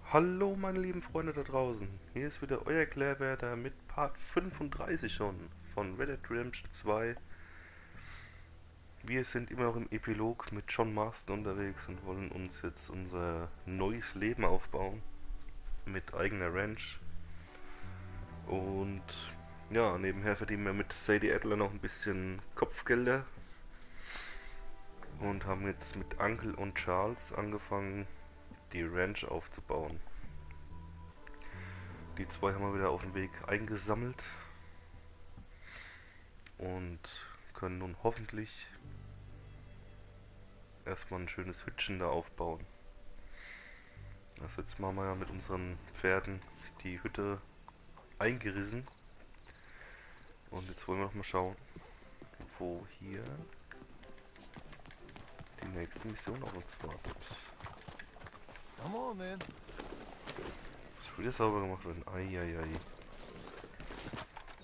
Hallo meine lieben Freunde da draußen, hier ist wieder euer Klaerwaerter mit Part 35 schon von Red Dead Redemption 2. Wir sind immer noch im Epilog mit John Marston unterwegs und wollen uns jetzt unser neues Leben aufbauen mit eigener Ranch. Und ja, nebenher verdienen wir mit Sadie Adler noch ein bisschen Kopfgelder und haben jetzt mit Uncle und Charles angefangen, die Ranch aufzubauen. Die zwei haben wir wieder auf dem Weg eingesammelt und können nun hoffentlich erstmal ein schönes Hütchen da aufbauen. Also jetzt machen wir ja mit unseren Pferden die Hütte eingerissen. Und jetzt wollen wir noch mal schauen, wo hier die nächste Mission auf uns wartet. Come on, then. Muss wieder sauber gemacht werden. Eieiei.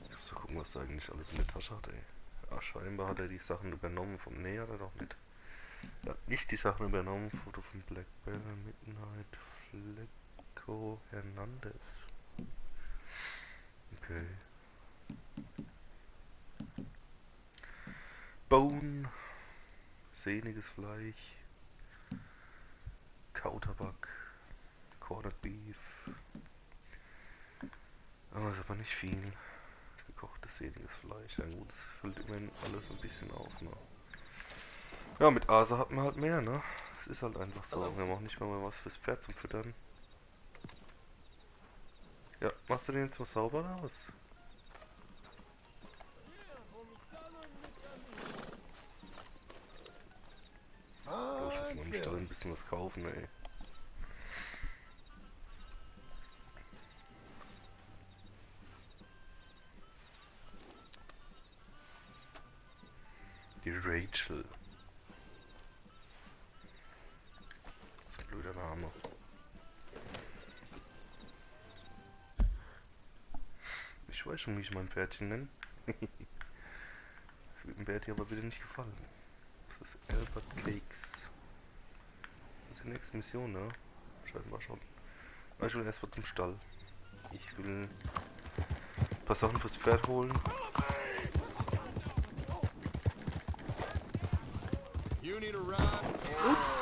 Ich muss mal gucken, was da eigentlich alles in der Tasche hat, ey. Ah, scheinbar hat er die Sachen übernommen vom... Nee, hat er doch nicht. Er hat nicht die Sachen übernommen. Foto von Black Bear, Midnight, Flecko, Hernandez. Okay. Bone. Sehniges Fleisch. Kautabak. Quartered Beef. Aber ist aber nicht viel. Gekochtes sehniges Fleisch. Ja gut, das füllt immerhin alles ein bisschen auf, ne? Ja, mit Asa hat man halt mehr, ne? Es ist halt einfach so. Wir haben auch nicht mal was fürs Pferd zum Füttern. Ja, machst du den jetzt mal sauber oder was? Oh, ich muss mal im Stall ein bisschen was kaufen, ey. Die Rachel. Das ist ein blöder Name. Ich weiß schon, wie ich mein Pferdchen nenne. Das wird dem Berti aber bitte nicht gefallen. Das ist Albert Cakes. Das ist die nächste Mission, ne? Scheinbar schon. Aber ich will erst mal zum Stall. Ich will ein paar Sachen fürs Pferd holen. Ups.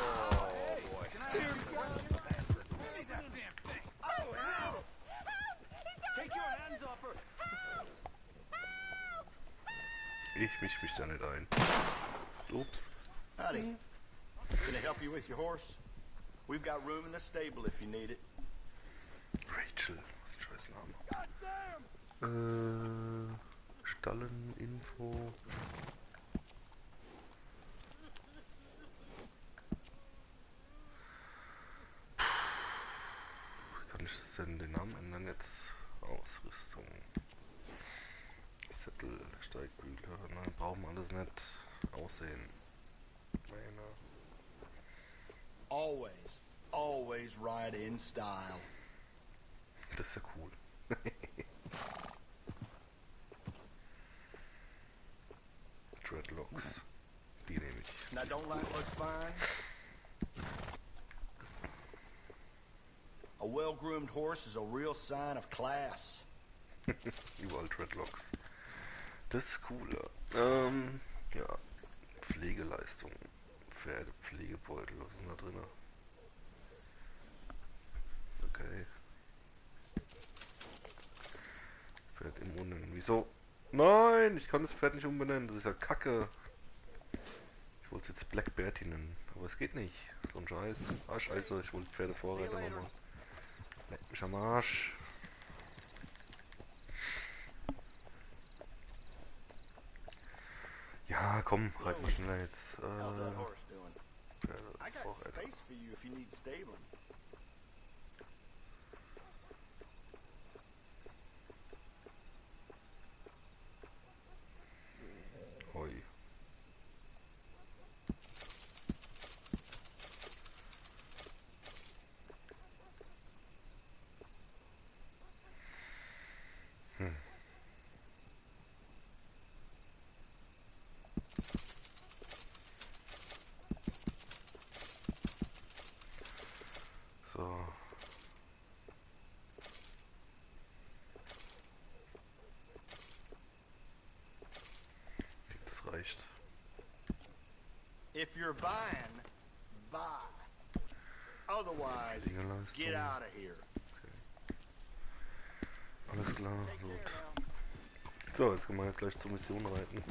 Ich misch mich da nicht ein. Ups. Howdy. Can I help you with your horse? We've got room in the stable if you need it. Rachel, was ein scheiß Name. Stallen, Info. Wie kann ich das denn den Namen ändern jetzt? Ausrüstung. Sättel, Steigbügel, nein, brauchen wir alles nicht. Aussehen. Meine. Always ride in style. Das ist ja cool. Dreadlocks. Die nehme ich. Now don't like what's fine? A well-groomed horse is a real sign of class. Überall Dreadlocks. Das ist cool, ja. Ja. Pflegeleistung. Pferdepflegebeutel, was ist denn da drin? Okay. Pferd im Umbenennen. Wieso? Nein, ich kann das Pferd nicht umbenennen. Das ist ja Kacke. Ich wollte es jetzt Black Bertie nennen. Aber es geht nicht. So ein Scheiß. Ah, scheiße. Ich wollte Pferdevorreiter nochmal. Leck mich am Arsch. Ja, komm, reit mal schneller jetzt. How's that horse doing? I got Pferdevorreiter. space for you if you need stabling. Hoi. reicht. If you're buying, buy. Otherwise, get out of here. Okay. Alles klar, gut. So, jetzt können wir gleich zur Mission reiten.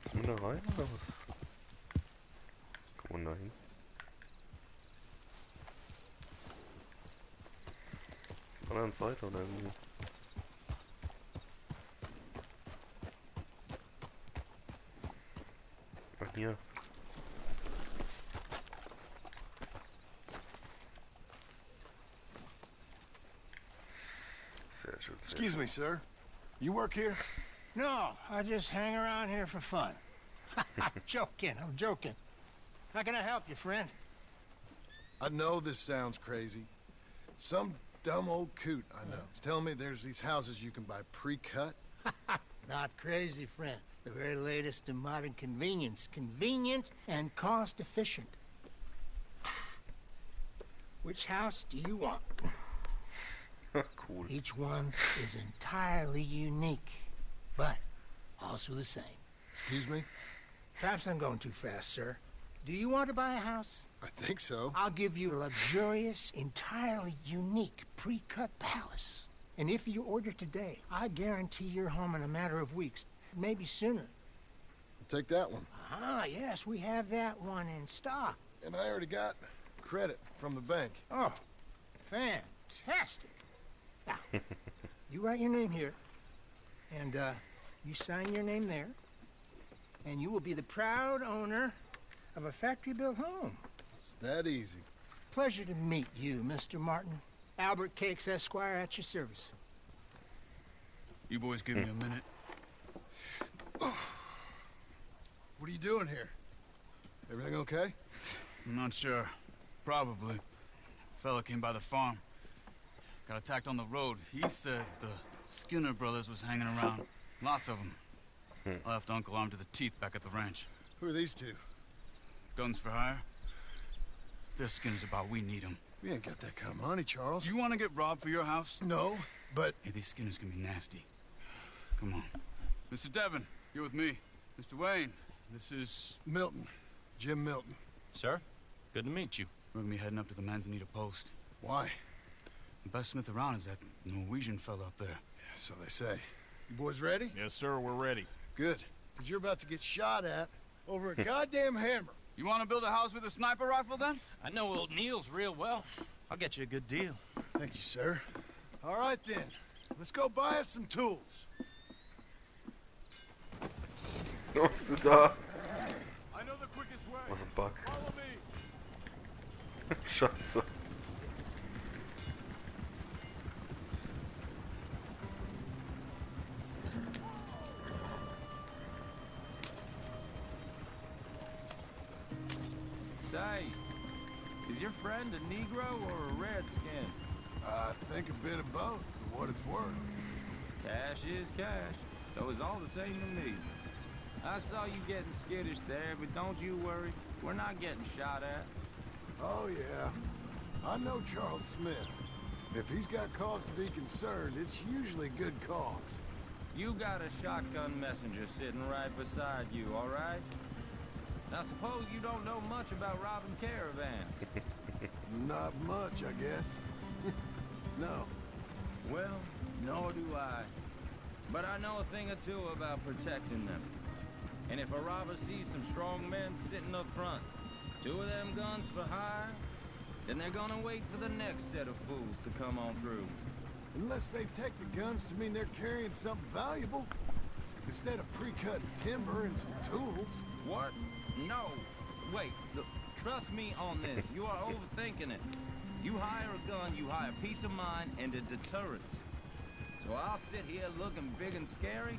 Ist man da rein oder was? Kommt man da hin? Auf der anderen Seite oder irgendwie? Ach, hier. Sehr schön, sehr Excuse schön. me, sir. You work here? No, I just hang around here for fun. I'm joking. How can I help you, friend? I know this sounds crazy. Some dumb old coot I know is telling me there's these houses you can buy pre-cut. Not crazy, friend. The very latest in modern convenience. Convenient and cost-efficient. Which house do you want? Cool. Each one is entirely unique, but also the same. Excuse me? Perhaps I'm going too fast, sir. Do you want to buy a house? I think so. I'll give you a luxurious, entirely unique pre-cut palace. And if you order today, I guarantee you're home in a matter of weeks, maybe sooner. I'll take that one. Ah, yes, we have that one in stock. And I already got credit from the bank. Oh, fantastic. Now, you write your name here, and you sign your name there, and you will be the proud owner of a factory-built home. It's that easy. Pleasure to meet you, Mr. Martin. Albert Cakes, Esquire, at your service. You boys give me a minute. What are you doing here? Everything okay? I'm not sure. Probably. Fella came by the farm. Got attacked on the road. He said the Skinner brothers was hanging around. Lots of them. I left Uncle armed to the teeth back at the ranch. Who are these two? Guns for hire? If they're Skinner's about, we need them. We ain't got that kind of money, Charles. You want to get robbed for your house? No, but... Hey, these Skinners can be nasty. Come on. Mr. Devon, you're with me. Mr. Wayne, this is... Milton. Jim Milton. Sir, good to meet you. We're gonna be heading up to the Manzanita post. Why? The best smith around is that Norwegian fella up there. So they say. You boys ready? Yes, sir, we're ready. Good. Because you're about to get shot at over a goddamn hammer. You want to build a house with a sniper rifle, then? I know old Neil's real well. I'll get you a good deal. Thank you, sir. All right, then. Let's go buy us some tools. Was bist du da? I know the quickest way. Was ein Bug. Follow me. Scheiße. Say, is your friend a Negro or a Redskin? I think a bit of both, for what it's worth. Cash is cash, though it's all the same to me. I saw you getting skittish there, but don't you worry. We're not getting shot at. Oh, yeah. I know Charles Smith. If he's got cause to be concerned, it's usually good cause. You got a shotgun messenger sitting right beside you, all right? Now suppose you don't know much about robbing caravans. Not much, I guess. No. Well, nor do I. But I know a thing or two about protecting them. And if a robber sees some strong men sitting up front, 2 of them guns for hire, then they're gonna wait for the next set of fools to come on through. Unless they take the guns to mean they're carrying something valuable. Instead of pre-cut timber and some tools. What? No. Wait, look, trust me on this. You are overthinking it. You hire a gun, you hire peace of mind and a deterrent. So I'll sit here looking big and scary,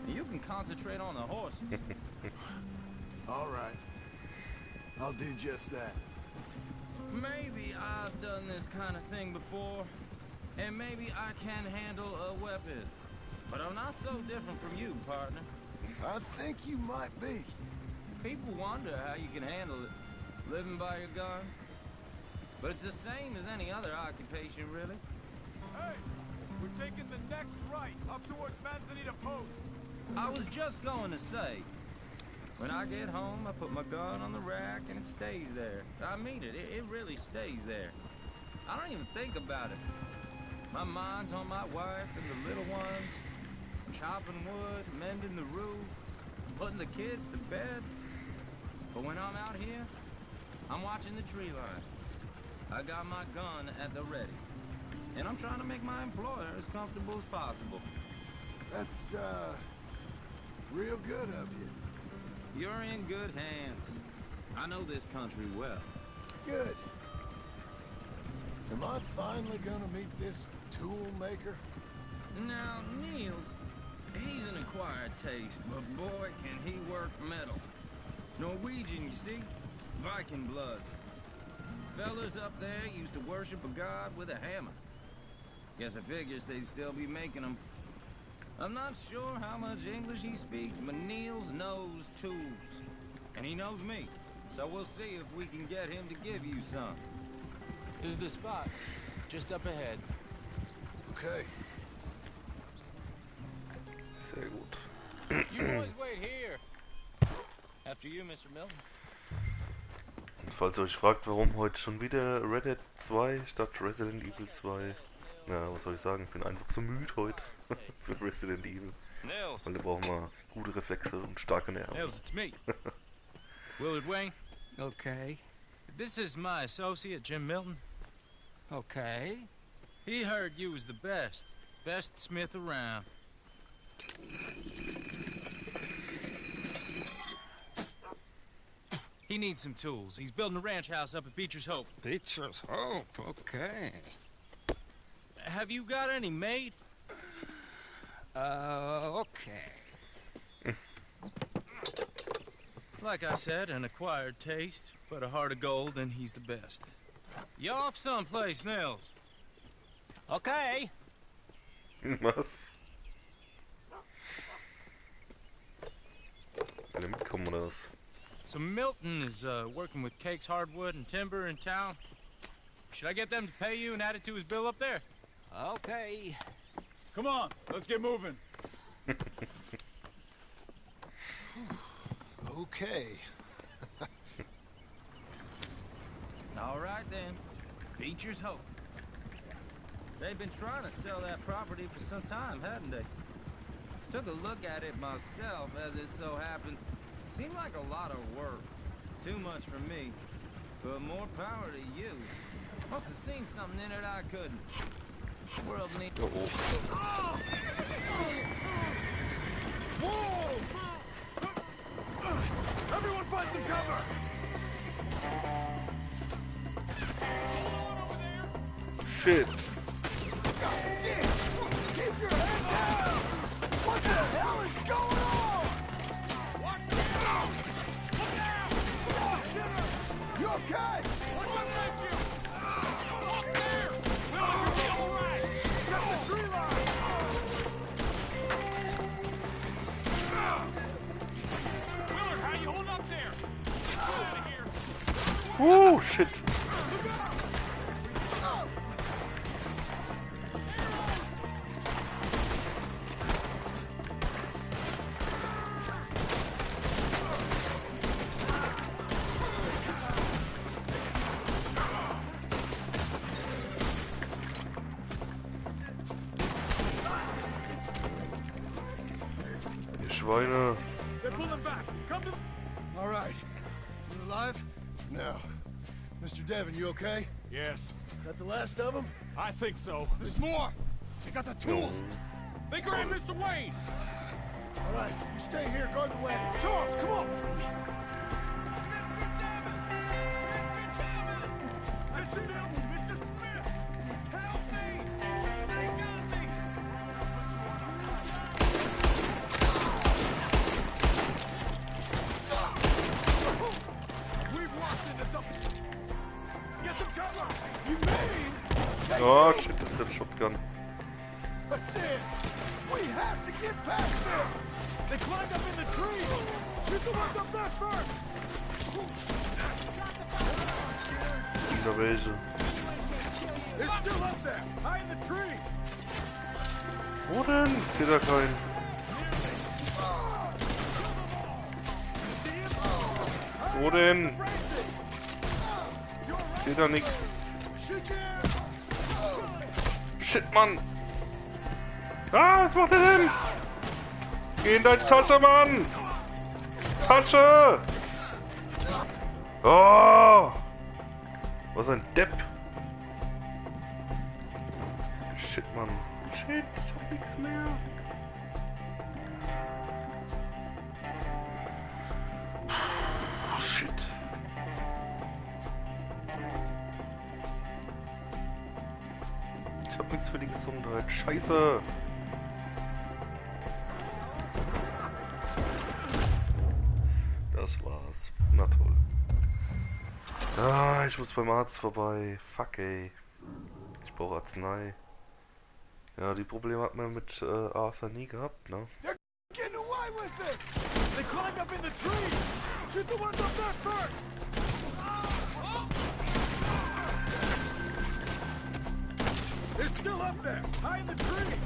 and you can concentrate on the horses. All right. I'll do just that. Maybe I've done this kind of thing before, and maybe I can handle a weapon. But I'm not so different from you, partner. I think you might be. People wonder how you can handle it, living by your gun. But it's the same as any other occupation, really. Hey, We're taking the next right, up towards Manzanita Post. I was just going to say, when I get home, I put my gun on the rack and it stays there. I mean it, it really stays there. I don't even think about it. My mind's on my wife and the little ones. I'm chopping wood, mending the roof, putting the kids to bed. But when I'm out here, I'm watching the tree line. I got my gun at the ready. And I'm trying to make my employer as comfortable as possible. That's, real good of you. You're in good hands. I know this country well. Good. Am I finally gonna meet this tool maker? Now, Niels, he's an acquired taste, but boy, can he work metal. Norwegian, you see? Viking blood. Fellas up there used to worship a god with a hammer. Guess I figures they'd still be making them. I'm not sure how much English he speaks, but Niels knows tools. And he knows me. So we'll see if we can get him to give you some. This is the spot. Just up ahead. Okay. Sehr gut. You boys wait here. After you, Mr. Milton. Und falls ihr euch fragt, warum heute schon wieder Red Dead 2 statt Resident Evil 2, na, was soll ich sagen, ich bin einfach zu müde heute für Resident Evil. Nils. Weil da brauchen wir gute Reflexe und starke Nerven. Nils, it's me. Willard Wayne. Okay. This is my associate, Jim Milton. Okay. He heard you was the best. Best smith around. He needs some tools. He's building a ranch house up at Beecher's Hope. Beecher's Hope, okay. Have you got any made? Okay. Like I said, an acquired taste, but a heart of gold, and he's the best. You off someplace, Nils? Okay. Was? Kann er mitkommen oder was? So Milton is working with Cake's Hardwood and Timber in town. Should I get them to pay you and add it to his bill up there? Okay. Come on, let's get moving. Okay. All right then. Beecher's Hope. They've been trying to sell that property for some time, hadn't they? Took a look at it myself, as it so happens. Seemed like a lot of work. Too much for me. But more power to you. Must have seen something in it I couldn't. The world needs... Oh. Whoa! Everyone find some cover! Shit! God damn! Keep your head down! What the hell is going on? Watch out! Look out! Oh, Skinner! You okay? What left you? Up there! Willard, you'll be all right! Check the tree line! Willard, how you holding up there? Get out of here! Oh, shit! Ihr Schweine! They're pulling back! Come to... All right. You alive? No. Mr. Devon, you okay? Yes, Got the last of them? I think so. There's more! They got the tools! They grabbed Mr. Wayne! All right, you stay here, guard the wagons. Charles, come on! Mr. Milton! Mr. Smith! Help me! They got me! We've walked into something! Get some cover! You mean? Oh shit, das ist ein Shotgun. That's it! We have to get past them! They climbed up in the tree! Shoot the ones up there first! Dieser welche? They're still up there, high in the tree! Wo denn? Ich seh da keinen. Wo denn? Ich seh da nix. Shit, Mann! Ah, was macht er denn? Geh in deine Tasche, Mann! Tasche! Oh! Was ein Depp! Shit, Mann. Shit, ich hab nichts mehr. Shit. Ich hab nichts für die Gesundheit. Scheiße! Das war's. Na toll. Ah, ich muss beim Arzt vorbei. Fuck, ey. Ich brauche Arznei. Ja, die Probleme hat man mit außer nie gehabt, ne? They're getting away with it! They climbed up in the tree! Shoot the ones up there first! They're still up there, high in the tree!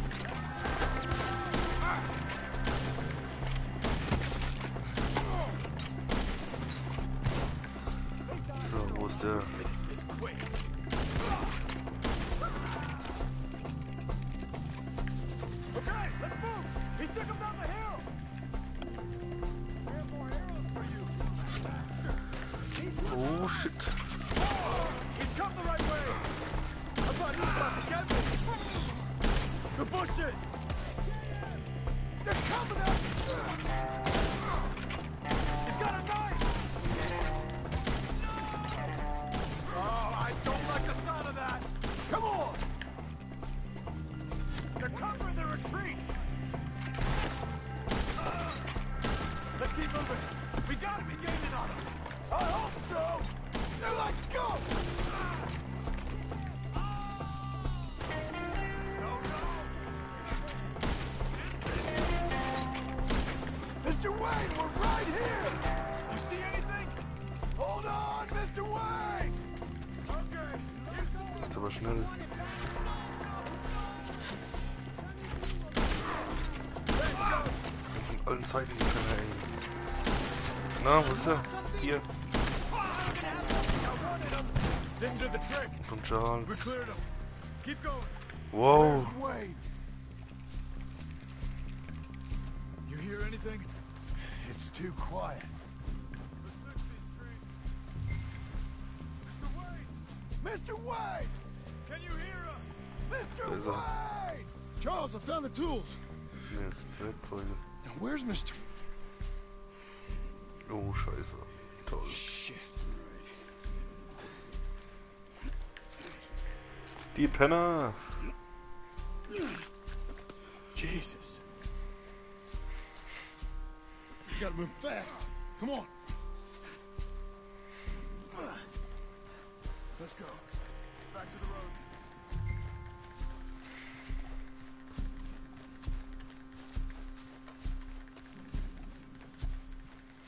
So, wo ist der? Okay, let's move! He took him down the hill! We have more arrows for you! Oh, shit. He's come the right way! I thought he was about to get me! The bushes! They're coming at me! He's got a knife! Oh, I don't like the sound of that! Come on! They're covering the retreat! Let's keep moving! We gotta be gaining on them! I hope so! They're like, go! Mr. Wayne, we're right here! You see anything? Hold on, Mr. Wayne! Okay, here's the... Jetzt aber schnell. Von allen Seiten die Penner, ey. Na, wo ist er? Hier. Didn't do the trick. Von Charles. We cleared him. Keep going. Wow. Where's Wayne? You hear anything? It's too quiet. Let's search these trees. Mr. Wayne! Mr. Wayne! Can you hear us? Mr. Da ist er. Wayne! Charles, I found the tools. Hier, Werkzeuge. Now, where's Mr. Oh, scheiße. Toll. Shit. Die Penner. Jesus. You gotta move fast. Come on. Let's go. Back to the road.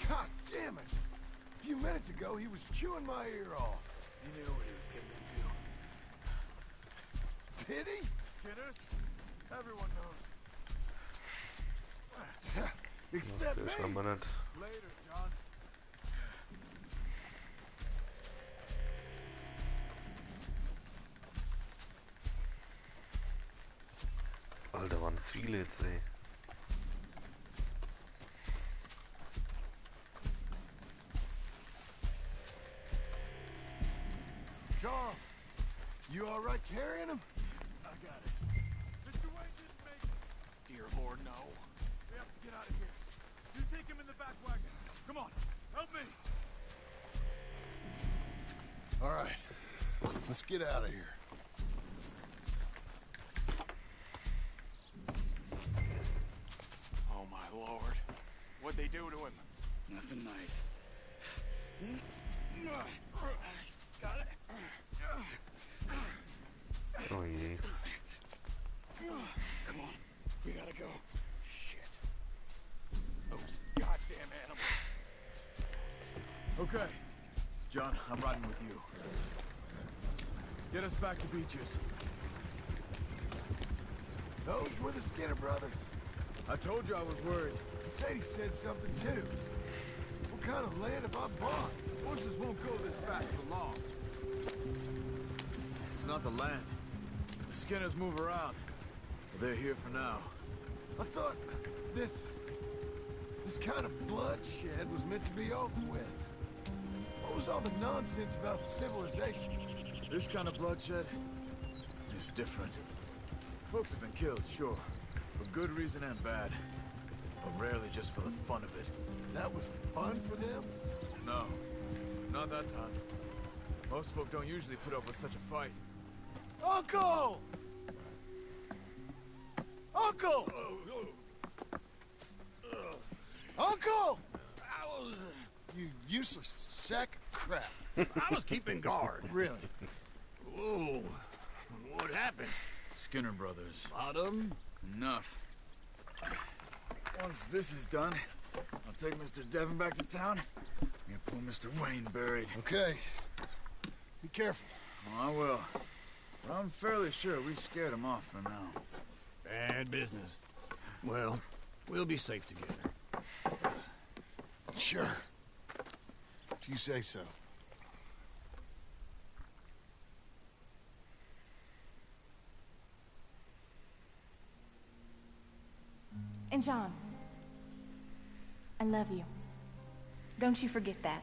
God damn it. A few minutes ago, he was chewing my ear off. He knew what he was getting into. Did he? Skinner? Everyone knows. Except Der me. scheinbar nicht. Later, John. Alter, waren das viele jetzt, ey. Charles, you all right carrying him? I got it. Mr. Wayne didn't make it. Dear Lord, no. We have to get out of here. You take him in the back wagon. Come on, help me. All right, let's get out of here. Oh, my Lord. What'd they do to him? Nothing nice. Got it. Oh je. Come on. We gotta go. Shit. Those goddamn animals. Okay. John, I'm riding with you. Get us back to Beaches. Those were the Skinner brothers? I told you I was worried. Sadie said something too. What kind of land have I bought? Bushes won't go this fast for long. It's not the land. The Skinners move around. But they're here for now. I thought this kind of bloodshed was meant to be over with. What was all the nonsense about civilization? This kind of bloodshed is different. Folks have been killed, sure. For good reason and bad. But rarely just for the fun of it. That was fun for them? No. Not that time. Most folk don't usually put up with such a fight. Uncle! Uncle! Uncle! You useless sack of crap. I was keeping guard. Really? Whoa. What happened? Skinner brothers. Lot of them? Enough. Once this is done, I'll take Mr. Devon back to town and get poor Mr. Wayne buried. Okay. Be careful. Oh, I will. But I'm fairly sure we scared him off for now. Bad business. Well, we'll be safe together. Sure. If you say so. And John, I love you. Don't you forget that.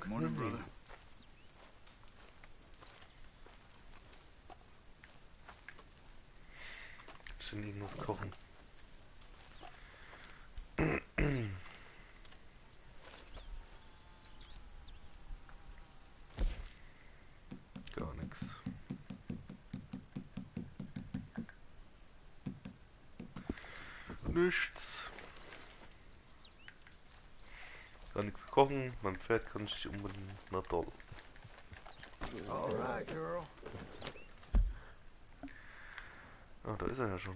Morning, brother. Janine muss kochen. Gar nichts. Nichts. Gar nichts kochen. Mein Pferd kann ich nicht unbedingt. Na toll. All right, girl. Ah, da ist er ja schon.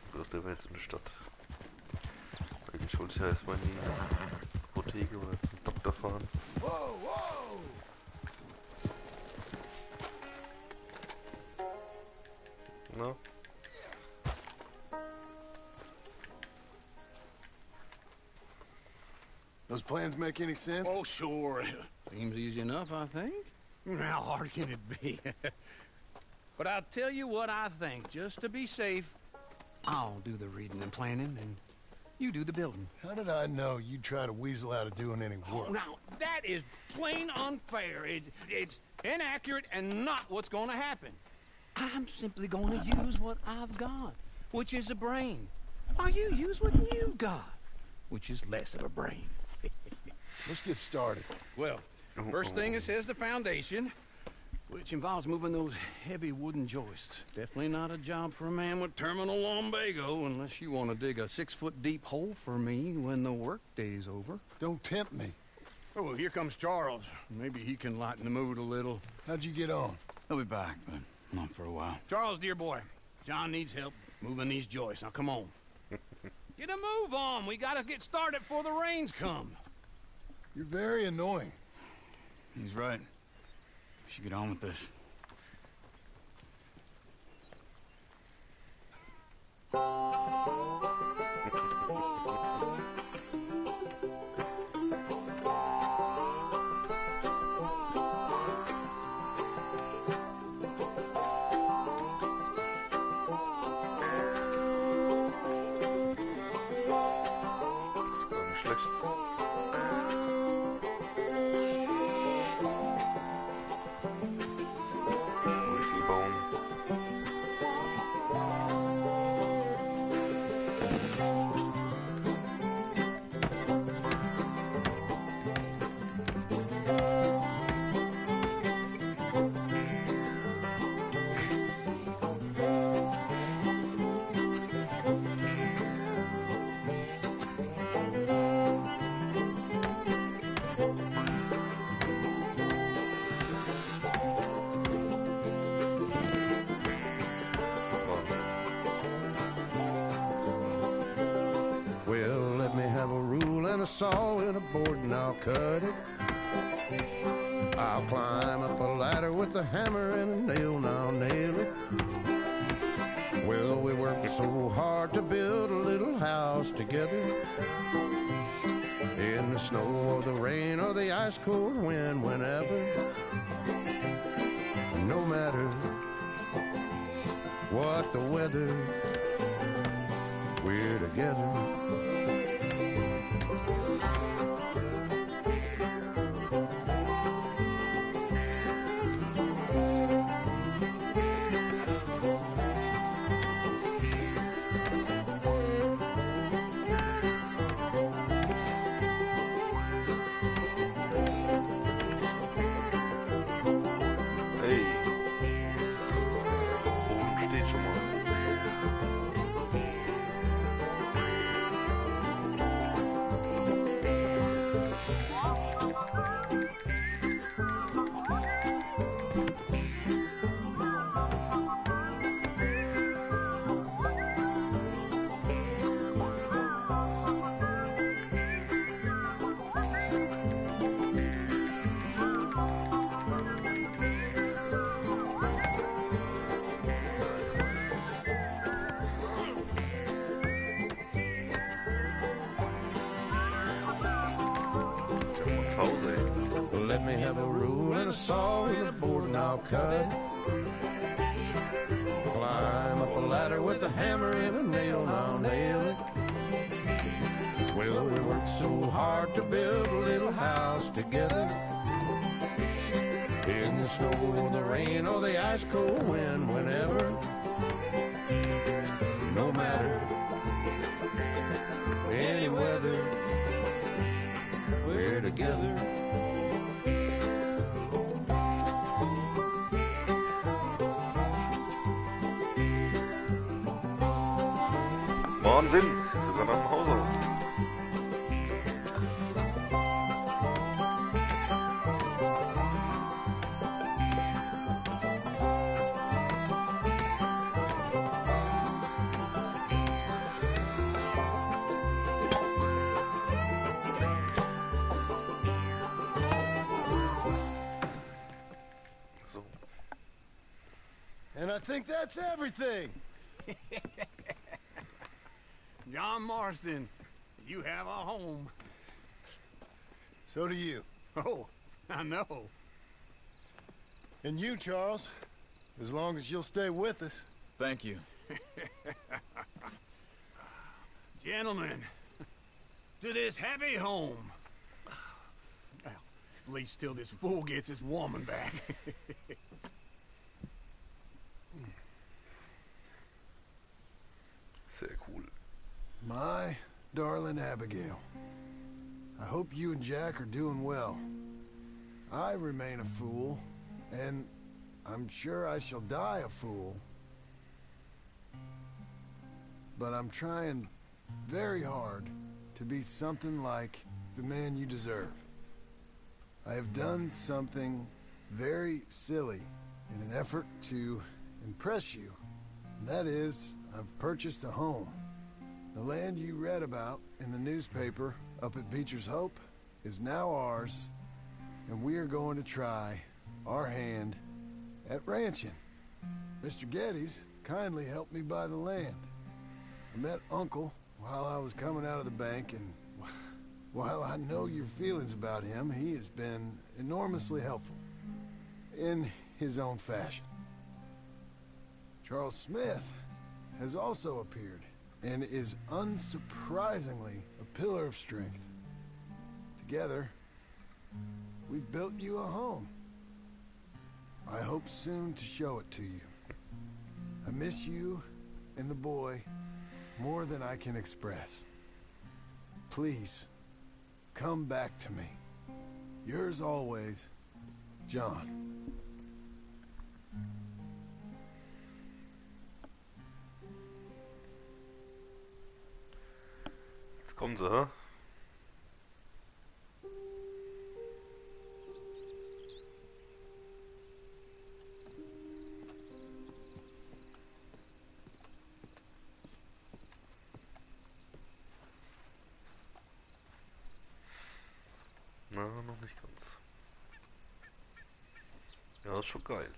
Ich dachte, der wäre jetzt in der Stadt. Eigentlich wollte ich ja erstmal in die Apotheke oder zum Doktor fahren. Whoa, whoa! Na? Those plans make any sense? Oh, sure. Seems easy enough, I think. How hard can it be? But I'll tell you what I think. Just to be safe, I'll do the reading and planning, and you do the building. How did I know you'd try to weasel out of doing any work? Now, that is plain unfair. It's inaccurate and not what's going to happen. I'm simply going to use what I've got, which is a brain. While you use what you've got, which is less of a brain. Let's get started. Well, first thing it says the foundation, which involves moving those heavy wooden joists. Definitely not a job for a man with terminal lumbago, unless you want to dig a 6-foot deep hole for me when the workday's over. Don't tempt me. Oh, well, here comes Charles. Maybe he can lighten the mood a little. How'd you get on? He'll be back, but not for a while. Charles, dear boy, John needs help moving these joists. Now, come on. Get a move on. We gotta get started before the rains come. You're very annoying. He's right. We should get on with this. a saw and a board and I'll cut it. I'll climb up a ladder with a hammer and a nail and I'll nail it. Well, we worked so hard to build a little house together. In the snow or the rain or the ice cold wind, whenever. No matter what the weather, we're together. Let me have a rule and a saw and a board and I'll cut it. Climb up a ladder with a hammer and a nail and I'll nail it. Well, we worked so hard to build a little house together. In the snow or the rain or the ice cold wind, whenever. No matter any weather, we're together. Wahnsinn, sieht sogar nach einem Haus aus. So. And I think that's everything. John Marston, you have a home. So do you. Oh, I know. And you, Charles, as long as you'll stay with us. Thank you. Gentlemen, to this happy home. Well, at least till this fool gets his woman back. Sehr cool. My darling Abigail, I hope you and Jack are doing well. I remain a fool, and I'm sure I shall die a fool. But I'm trying very hard to be something like the man you deserve. I have done something very silly in an effort to impress you, and that is, I've purchased a home. The land you read about in the newspaper up at Beecher's Hope is now ours, and we are going to try our hand at ranching. Mr. Geddes kindly helped me buy the land. I met Uncle while I was coming out of the bank, and while I know your feelings about him, he has been enormously helpful in his own fashion. Charles Smith has also appeared and is unsurprisingly a pillar of strength. Together, we've built you a home. I hope soon to show it to you. I miss you and the boy more than I can express. Please, come back to me. Yours always, John. Jetzt kommen sie, hä? noch nicht ganz. Ja, ist schon geil.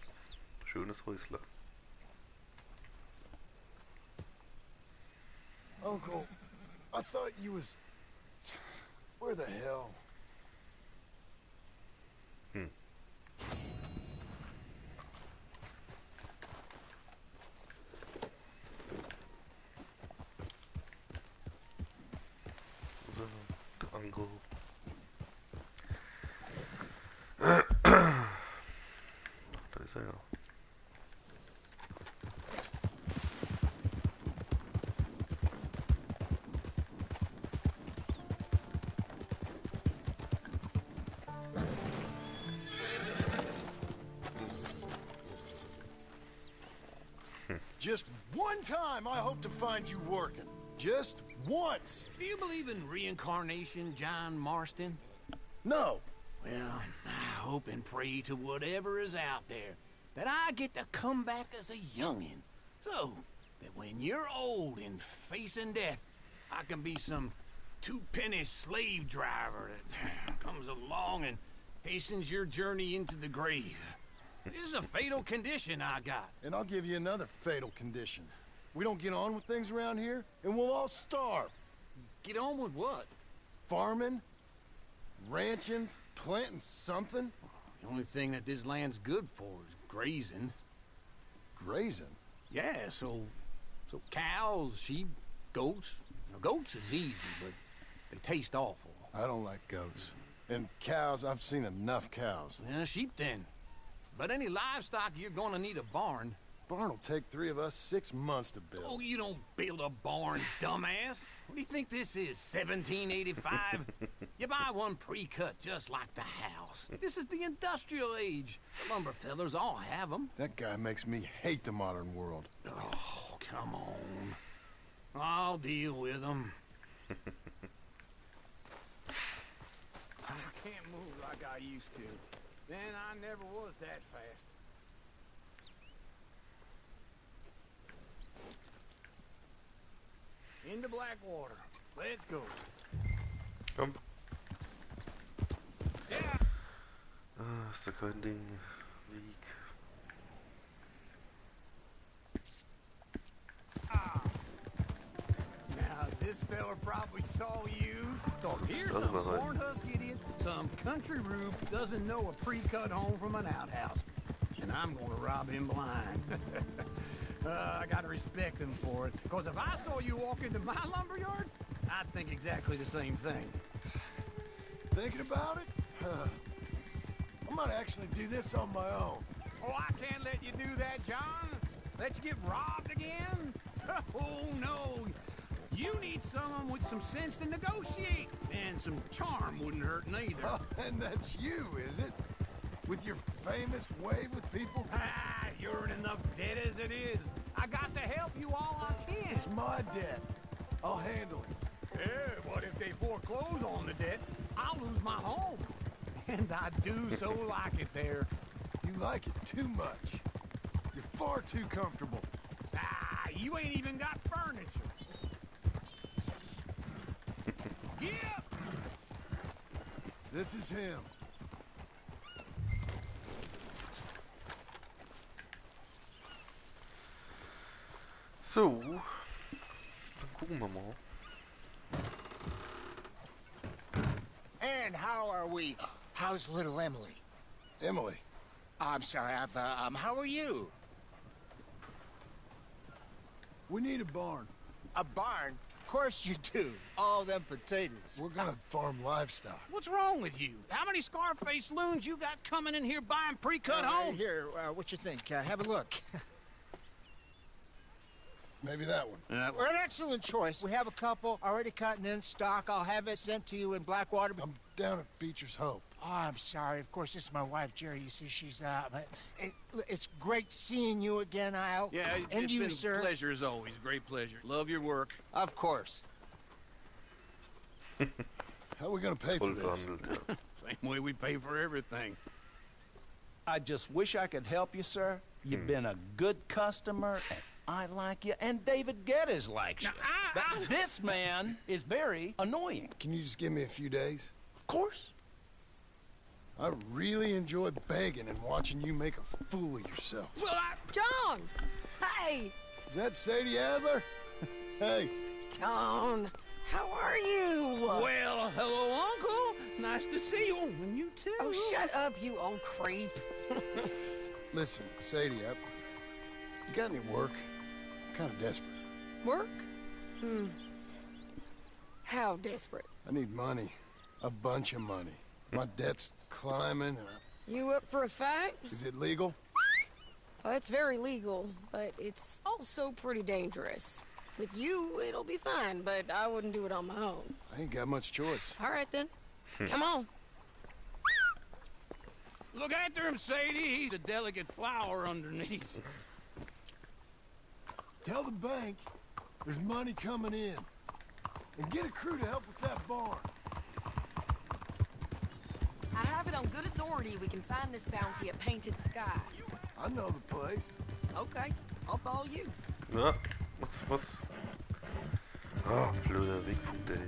Schönes Häusler. Uncle, I thought you was... Where the hell? So, Drango. Da ist er ja. Just one time I hope to find you working. Just once. Do you believe in reincarnation, John Marston? No. Well, I hope and pray to whatever is out there that I get to come back as a youngin'. So that when you're old and facing death, I can be some two-penny slave driver that comes along and hastens your journey into the grave. This is a fatal condition I got. And I'll give you another fatal condition. We don't get on with things around here, and we'll all starve. Get on with what? Farming, ranching, planting something. The only thing that this land's good for is grazing. Grazing? Yeah, so cows, sheep, goats. Now, goats is easy, but they taste awful. I don't like goats. And cows, I've seen enough cows. Yeah, sheep then. But any livestock, you're gonna need a barn. Barn will take 3 of us 6 months to build. Oh, you don't build a barn, dumbass. What do you think this is, 1785? You buy one pre-cut just like the house. This is the industrial age. Lumber fellers all have them. That guy makes me hate the modern world. Oh, come on. I'll deal with them. I can't move like I used to. Then I never was that fast. Into Blackwater. Let's go. Komm. Ist da kein Ding. Weg. Now, this fella probably saw you. Here's some corn-husk idiot, some country rube doesn't know a pre-cut home from an outhouse. And I'm gonna rob him blind. I gotta respect him for it. Because if I saw you walk into my lumberyard, I'd think exactly the same thing. Thinking about it? I might actually do this on my own. Oh, I can't let you do that, John. Let you get robbed again? Oh, no. You need someone with some sense to negotiate. And some charm wouldn't hurt neither. Oh, and that's you, is it? With your famous way with people? Ah, you're in enough debt as it is. I got to help you all I can. It's my debt. I'll handle it. Yeah, but if they foreclose on the debt, I'll lose my home. And I do so like it there. You like it too much. You're far too comfortable. Ah, you ain't even got furniture. Yeah. This is him. So, dann gucken wir mal. And how are we? How's little Emily? Emily? I'm sorry, how are you? We need a barn. A barn? Of course you do. All them potatoes. We're gonna farm livestock. What's wrong with you? How many Scarface loons you got coming in here buying pre-cut homes? Here, what you think? Have a look. Maybe that one. We're an excellent choice. We have a couple already cut and in stock. I'll have it sent to you in Blackwater. I'm down at Beecher's Hope. Oh, I'm sorry. Of course, this is my wife, Jerry. You see, she's it's great seeing you again, Al. Yeah, and it's you, been sir. a pleasure as always. Great pleasure. Love your work. Of course. How are we gonna pay for this? Same way we pay for everything. I just wish I could help you, sir. You've been a good customer, and I like you, and David Geddes likes you. But this man is very annoying. Can you just give me a few days? Of course. I really enjoy begging and watching you make a fool of yourself. Well, John! Hey! Is that Sadie Adler? Hey. John, how are you? Well, hello, Uncle. Nice to see you. And you too. Oh, shut up, you old creep. Listen, Sadie, you got any work? I'm kind of desperate. Work? How desperate? I need money. A bunch of money. My debt's climbing and You up for a fight? Is it legal? Well, it's very legal, but it's also pretty dangerous. With you, it'll be fine, but I wouldn't do it on my own. I ain't got much choice. All right, then. Come on. Look after him, Sadie. He's a delicate flower underneath. Tell the bank there's money coming in. And get a crew to help with that barn. I have it on good authority we can find this bounty at Painted Sky. I know the place. Okay, I'll follow you. Ja, was? Ah, blöder Wegpunkt, ey.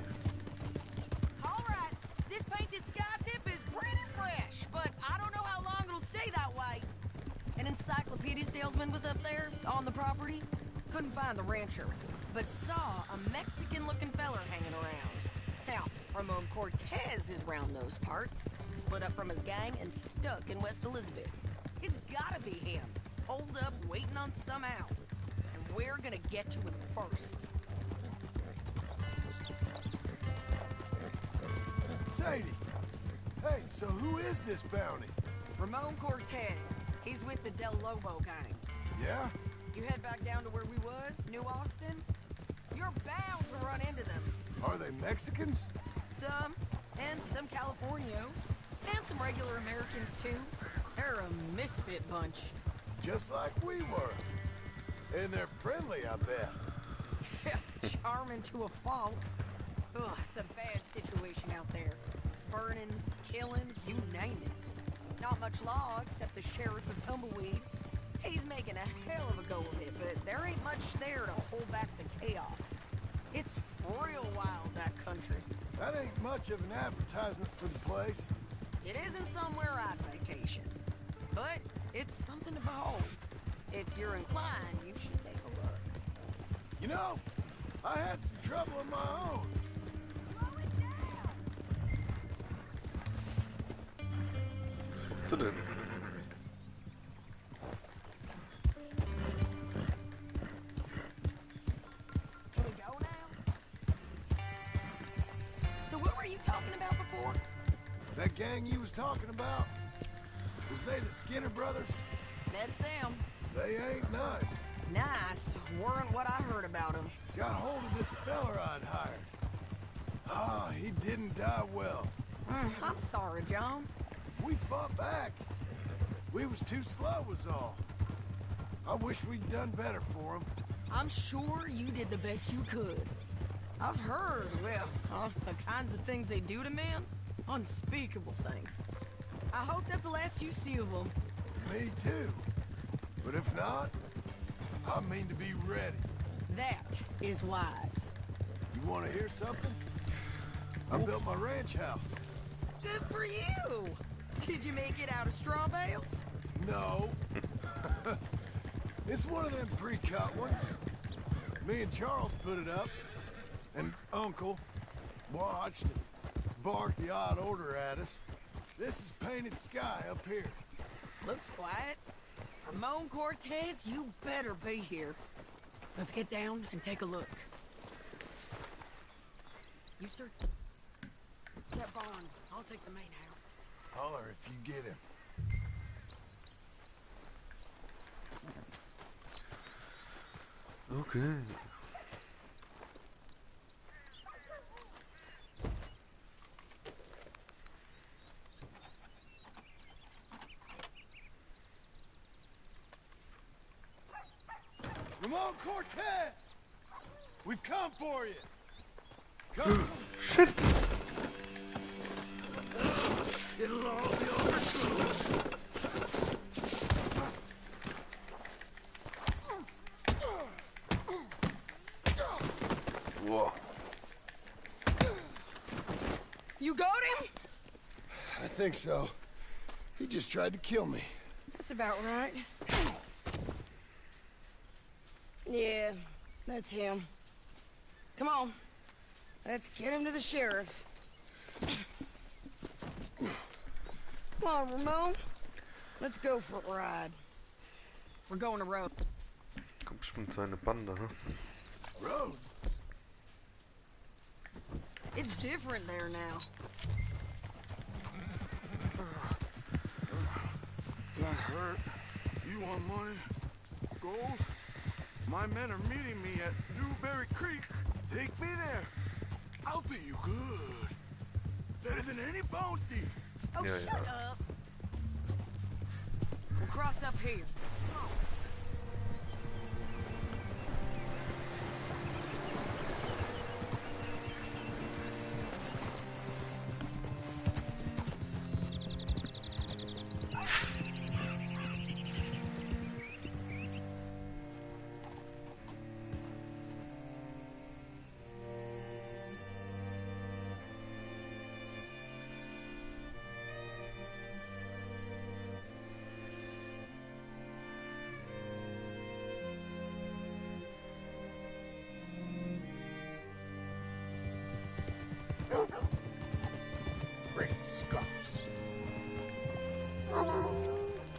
Alright, this Painted Sky tip is pretty fresh, but I don't know how long it'll stay that way. An encyclopedia salesman was up there, on the property. Couldn't find the rancher, but saw a Mexican-looking feller hanging around. Now, Ramon Cortez is round those parts, split up from his gang and stuck in West Elizabeth. It's gotta be him, holed up waiting on some out. And we're gonna get to him first. Sadie! Hey, so who is this bounty? Ramon Cortez. He's with the Del Lobo gang. Yeah? You head back down to where we was, New Austin? You're bound to run into them. Are they Mexicans? Some, and some Californios, and some regular Americans too. They're a misfit bunch. Just like we were. And they're friendly, I bet. Charming to a fault. Ugh, it's a bad situation out there. Burnings, killings, you name it. Not much law except the sheriff of Tumbleweed. He's making a hell of a go of it, but there ain't much there to hold back the chaos. It's real wild, that country. That ain't much of an advertisement for the place. It isn't somewhere I'd vacation, but it's something to behold. If you're inclined, you should take a look. You know, I had some trouble of my own. Was machst du denn? Can we go now? So what were you talking about before? That gang you was talking about? Was they the Skinner brothers? That's them. They ain't nice. Nice weren't what I heard about them. Got hold of this feller I'd hired. Ah, he didn't die well. I'm sorry, John. We fought back. We was too slow was all. I wish we'd done better for him. I'm sure you did the best you could. I've heard, well, the kinds of things they do to men. Unspeakable things. I hope that's the last you see of them. Me too. But if not, I mean to be ready. That is wise. You want to hear something? I built my ranch house. Good for you. Did you make it out of straw bales? No. It's one of them pre-cut ones. Me and Charles put it up. And Uncle watched and barked the odd order at us. This is Painted Sky up here. Looks quiet. Ramon Cortez, you better be here. Let's get down and take a look. You search that barn. I'll take the main house. Holler if you get him. Okay. Ramon Cortez! We've come for you! Come! Shit! It'll all be over soon. Whoa. You got him? I think so. He just tried to kill me. That's about right. Yeah, that's him. Come on. Let's get him to the sheriff. Come on, Ramon. Let's go for a ride. We're going to Rhodes. Kommt bestimmt seine Bande, ne? Rhodes? It's different there now. That hurt. You want money? Gold? My men are meeting me at Newberry Creek. Take me there. I'll pay you good. Better than any bounty. Oh, Yeah, shut up. We'll cross up here. Come on. Great Scott.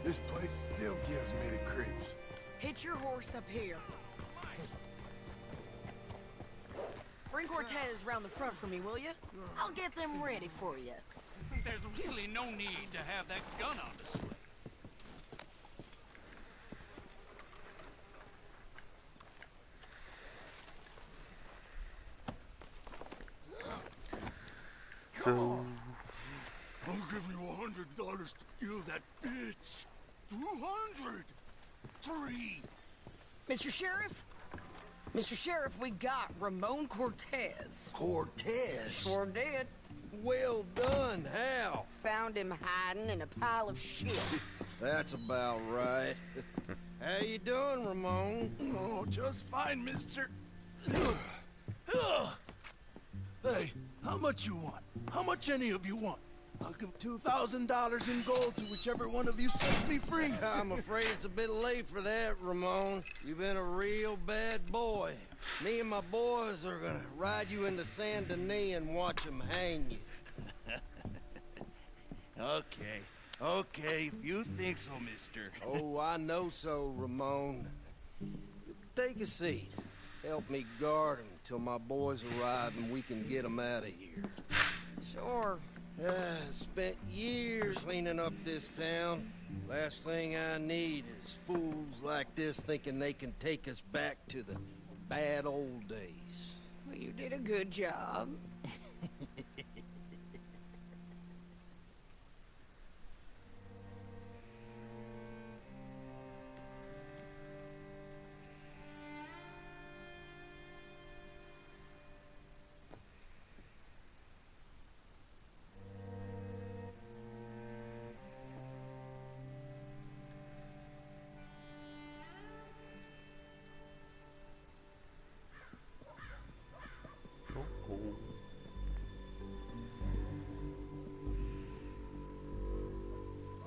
This place still gives me the creeps. Hitch your horse up here. Bring Cortez round the front for me, will you? I'll get them ready for you. There's really no need to have that gun on display. So, I'll give you $100 to kill that bitch. 200. 3. Mr. Sheriff? Mr. Sheriff, we got Ramon Cortez. Cortez? Sure did. Well done, Hal. Found him hiding in a pile of shit. That's about right. How you doing, Ramon? Oh, just fine, mister. Hey, how much you want? How much any of you want? I'll give $2,000 in gold to whichever one of you sets me free. I'm afraid it's a bit late for that, Ramon. You've been a real bad boy. Me and my boys are gonna ride you into Saint Denis and watch them hang you. Okay, if you think so, mister. Oh, I know so, Ramon. Take a seat. Help me guard them till my boys arrive and we can get them out of here. Sure. Spent years cleaning up this town. Last thing I need is fools like this thinking they can take us back to the bad old days. Well, you did a good job.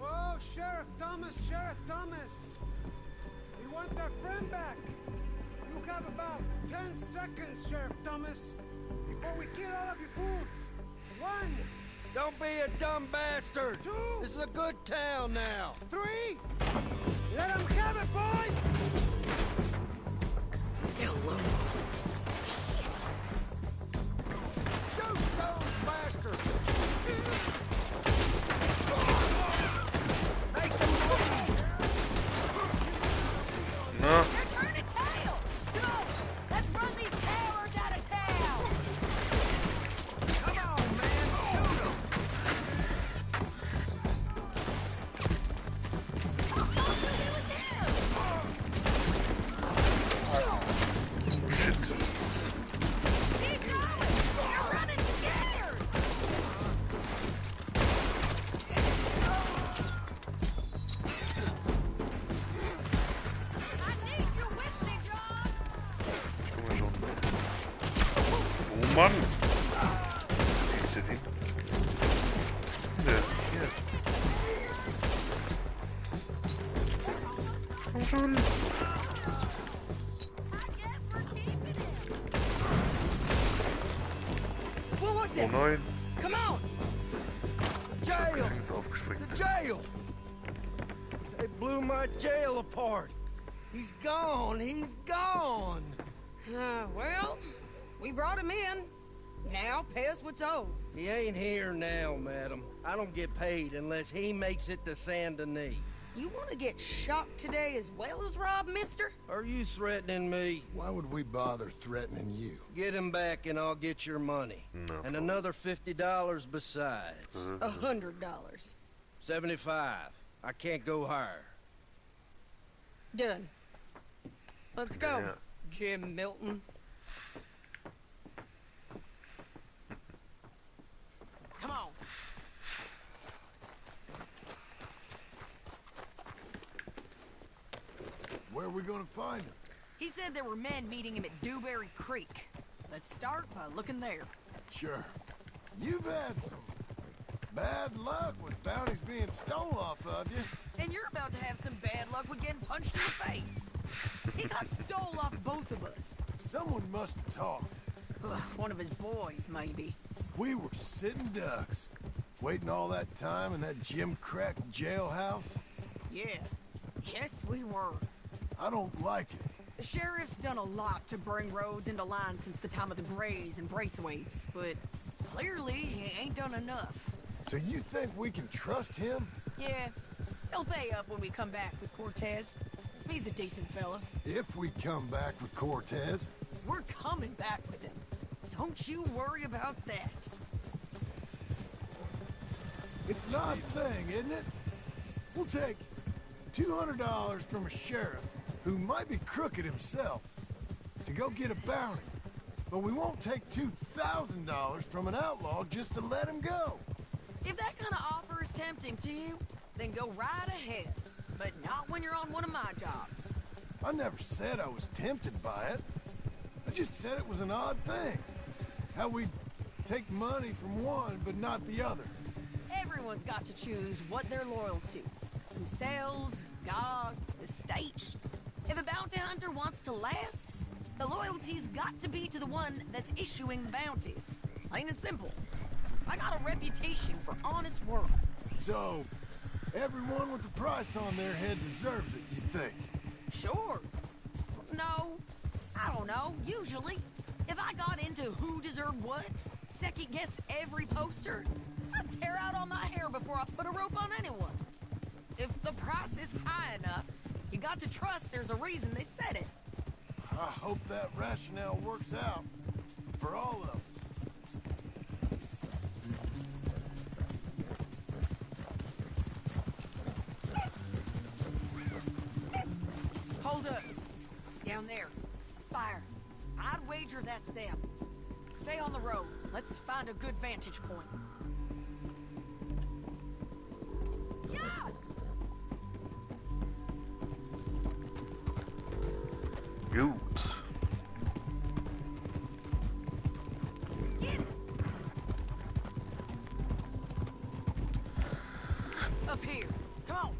Oh, Sheriff Thomas! We want our friend back! You have about 10 seconds, Sheriff Thomas, before we kill all of you fools! 1! Don't be a dumb bastard! 2! This is a good town now! 3! Let them have it, boys! Shoot those bastards! Make them bleed! no. They're turning tail! Come on! Let's run these cowards out of town! Come on, man! Shoot them! Shit. Keep going! You're running scared! I need you with me, John! Komm mal schon. Oh Mann! Wo ziehst du den? Was ist denn der? Hier. schon. What was Oh it? nein. Come on! Jail! Gefängnis aufgesprengt. The jail! They blew my jail apart. He's gone. He's gone. Well, we brought him in. Now pay us what's owed. He ain't here now, madam. I don't get paid unless he makes it to Saint Denis. You want to get shot today as well as rob, mister? Are you threatening me? Why would we bother threatening you? Get him back and I'll get your money. No. And another $50 besides. $100. 75. I can't go higher. Done. Let's go, Yeah. Jim Milton. Come on. Where are we gonna find him? He said there were men meeting him at Dewberry Creek. Let's start by looking there. Sure. You've had some bad luck with bounties being stole off of you. And you're about to have some bad luck with getting punched in the face. He got stole off both of us. Someone must have talked. Ugh, one of his boys, maybe. We were sitting ducks, waiting all that time in that Jim Crack jailhouse. Yeah. Yes, we were. I don't like it. The sheriff's done a lot to bring roads into line since the time of the Grays and Braithwaites, but clearly he ain't done enough. So you think we can trust him? Yeah, he'll pay up when we come back with Cortez. He's a decent fella. If we come back with Cortez. We're coming back with him. Don't you worry about that. It's an odd thing, isn't it? We'll take $200 from a sheriff who might be crooked himself to go get a bounty. But we won't take $2,000 from an outlaw just to let him go. If that kind of offer is tempting to you, then go right ahead. But not when you're on one of my jobs. I never said I was tempted by it. I just said it was an odd thing. How we take money from one but not the other. Everyone's got to choose what they're loyal to. Themselves, God, the state. If a bounty hunter wants to last, the loyalty's got to be to the one that's issuing the bounties. Plain and simple. I got a reputation for honest work. So, everyone with a price on their head deserves it, you think? Sure. No, I don't know, usually. If I got into who deserved what, second-guessed every poster, I'd tear out all my hair before I put a rope on anyone. If the price is high enough, you got to trust there's a reason they said it. I hope that rationale works out for all of us. Hold up. Down there. Fire. I'd wager that's them. Stay on the road. Let's find a good vantage point. Yeah! Gut. Up here. Come on.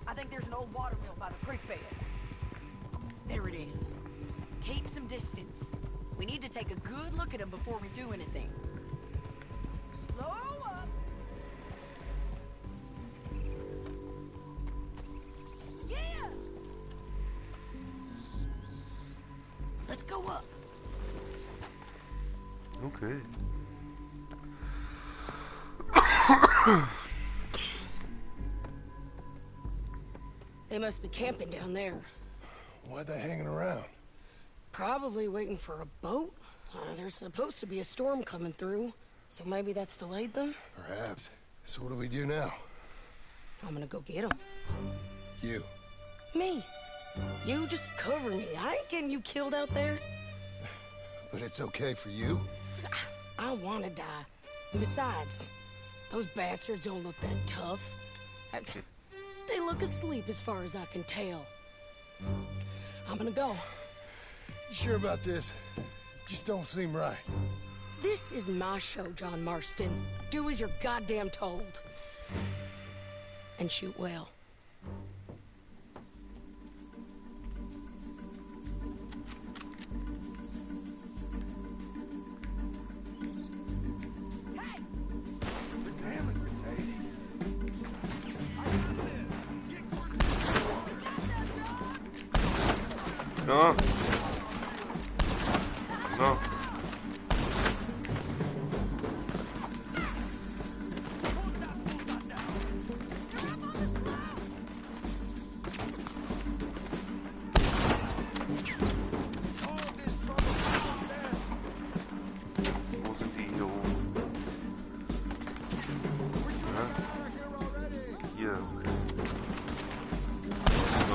I think there's an old water mill by the creek bed. There it is. Keep some distance. We need to take a good look at him before we do anything. Slow up. Yeah! Let's go up. Okay. They must be camping down there. Why are they hanging around? Probably waiting for a boat. There's supposed to be a storm coming through, so maybe that's delayed them? Perhaps. So what do we do now? I'm gonna go get them. You. Me. You just cover me. I ain't getting you killed out there. But it's okay for you? I wanna die. And besides, those bastards don't look that tough. They look asleep as far as I can tell. I'm gonna go. You sure about this? Just don't seem right. This is my show, John Marston. Do as you're goddamn told. And shoot well. Na. Na. Wo sind die hier oben? Hier, okay.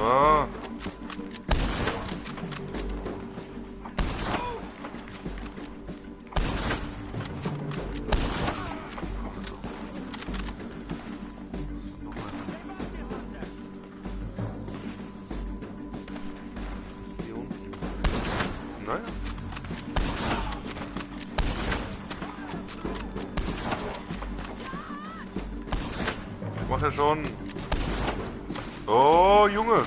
Ah. Hier unten. Naja. Ich mach ja schon. Oh, Junge.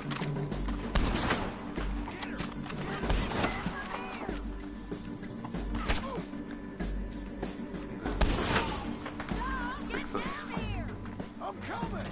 Wichser. I'm coming.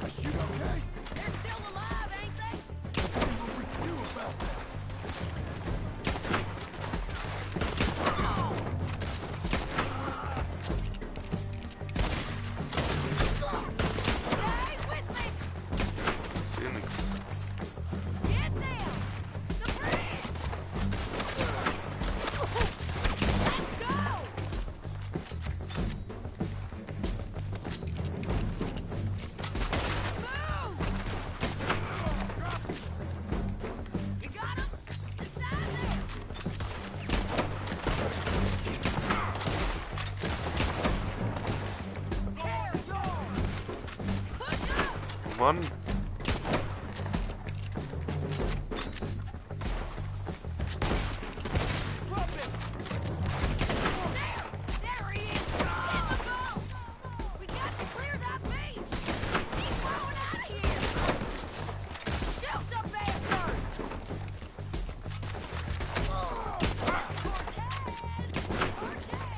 Is you okay? They're still alive, ain't they? Let's see what we can do about that. Stay with me! Sehe nix. Get them! The bridge! Let's go! Move! You got him? Inside there! There you are! Push up! Mann. There he is! In the boat! We got to clear that beach! He's blowing out of here! Shoot the bastard! Cortez!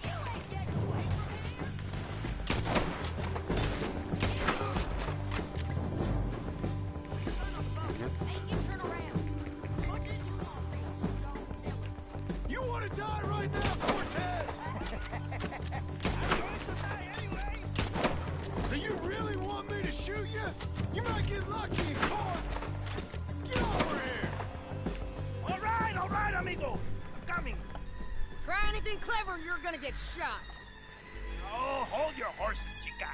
You ain't getting away from here! Make him turn around. Put it in your mouth. Don't kill him. You want to die right now, Cortez? I'm going to die anyway. So you really want me to shoot you? You might get lucky in court. Get over here. All right, amigo. I'm coming. Try anything clever, you're gonna get shot. Oh, hold your horses, chica.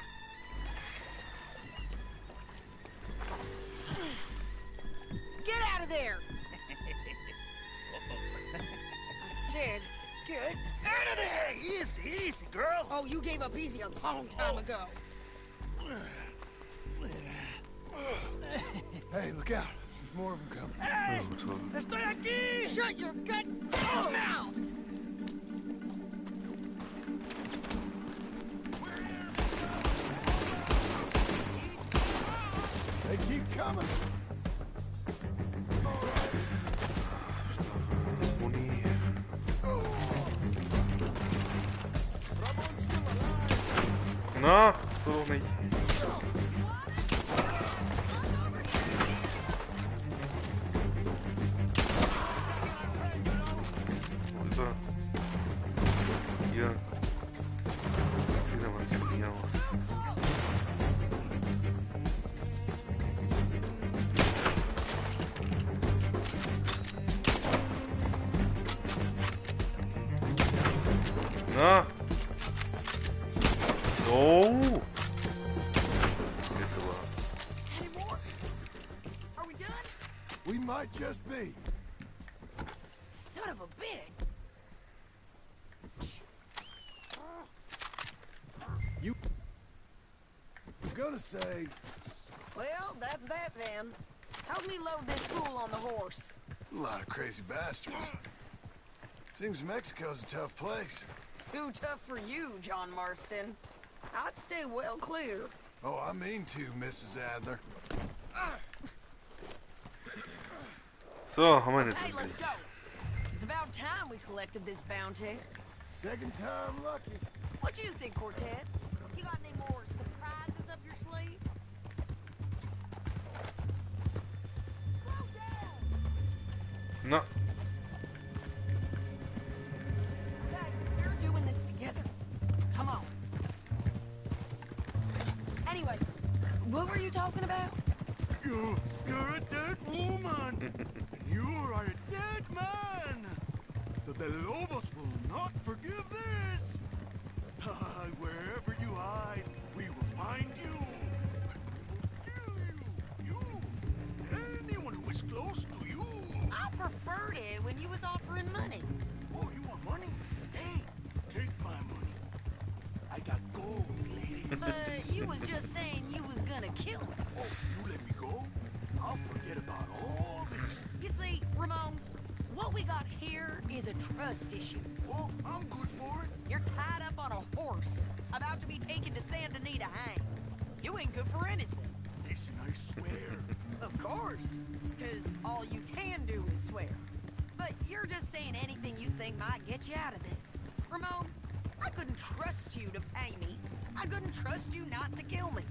Get out of there! I said, get Out of there! Easy, easy, girl. Oh, you gave up easy a long time ago. Hey, look out. There's more of them coming. Hey, Oh, toll. estoy aquí. Shut your goddamn mouth! They keep coming. Muni. Na, so doch nicht. Wo ist er? Hier. Sieht aber nicht von hier aus. Na? Oh! Jetzt aber. Any more? Are we done? We might just be. Son of a bitch! You was gonna say, Well, that's that then. Help me load this fool on the horse. a lot of crazy bastards. Seems Mexico's a tough place. Too tough for you, John Marston. I'd stay well clear. Oh, I mean to, Mrs. Adler. So, haben wir jetzt Okay, let's endlich. go. It's about time we collected this bounty. Second time lucky. What do you think, Cortez? You got any more surprises up your sleeve? Na, Okay, we're doing this together. Come on. Anyway, what were you talking about? You're a dead woman. You are a dead man. The Lobos will not forgive this. Wherever you hide, we will find you. We will kill you. You. Anyone who is close to you. I preferred it when you was offering money. Oh, you want money? Hey, take my money. I got gold, lady. But you was just saying you was gonna kill me. Oh, you let me go? I'll forget about all this. You see, Ramon, what we got here is a trust issue. Oh, I'm good for it. You're tied up on a horse, about to be taken to Saint Denis to hang. You ain't good for anything. Listen, I swear. Of course, because all you can do is swear. But you're just saying anything you think might get you out of this. Ramon, I couldn't trust you to pay me. I couldn't trust you not to kill me.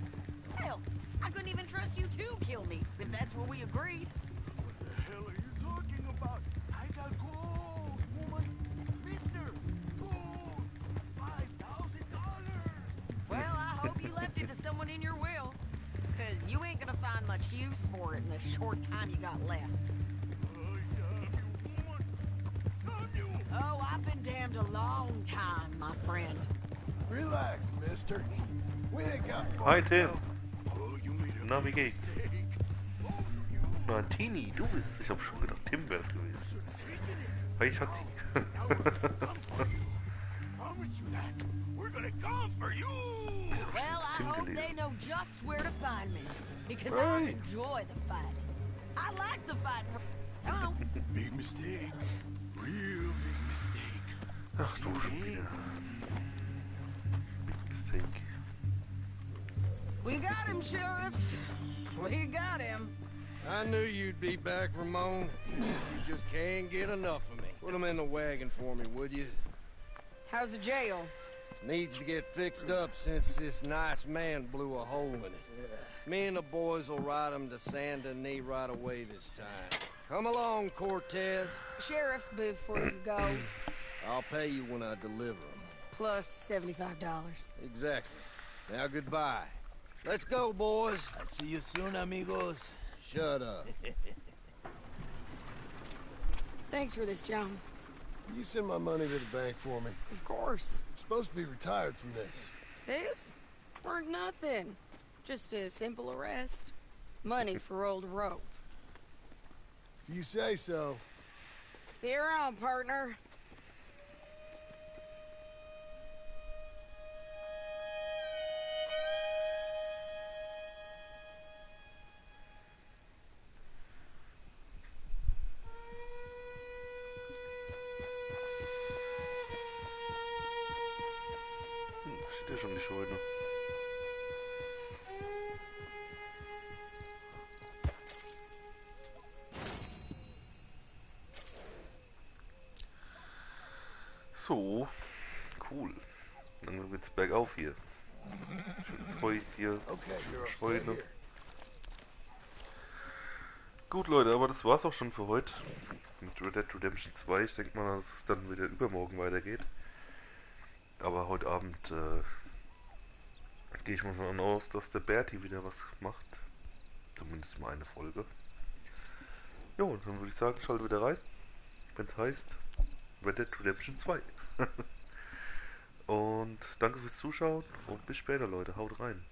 Hell, I couldn't even trust you to kill me, if that's what we agreed. What the hell are you talking about? I got gold, woman. Mister, gold. $5,000. Well, I hope you left it to someone in your will. Because you ain't gonna find much use for it in the short time you got left. Oh, I've been damned a long time, my friend. Relax, mister. We ain't got far. Hi Tim. Oh, you made a Na, wie geht's? Na, Tini, du bist. Ich hab schon gedacht, Tim wär's gewesen. Hi, Schatzi. Promise you that. We're gonna come for you. Well, I hope they know just where to find me. Because I enjoy the fight. I like the fight. Come on. Big mistake. Real big mistake. Ach du schon wieder. Big mistake. We got him, Sheriff. We got him. I knew you'd be back, Ramon. You just can't get enough of me. Put him in the wagon for me, would you? How's the jail? Needs to get fixed up since this nice man blew a hole in it. Me and the boys will ride him to Saint Denis right away this time. Come along, Cortez. Sheriff, before you go, I'll pay you when I deliver him. plus $75. Exactly. Now goodbye. Let's go, boys. I'll see you soon, amigos. Shut up. Thanks for this, John. You send my money to the bank for me. Of course. I'm supposed to be retired from this. This? For nothing. Just a simple arrest. Money for old rope. If you say so. See you around, partner. Steht ja schon die Scheune. So, cool. Dann geht's bergauf hier. Schönes Häuschen, schöne Scheune. Gut Leute, aber das war's auch schon für heute. Mit Red Dead Redemption 2. Ich denke mal, dass es dann wieder übermorgen weitergeht. Aber heute Abend gehe ich mal davon aus, dass der Berti wieder was macht. Zumindest mal eine Folge. Jo, und dann würde ich sagen, schalte wieder rein, wenn es heißt Red Dead Redemption 2. Und danke fürs Zuschauen und bis später Leute, haut rein.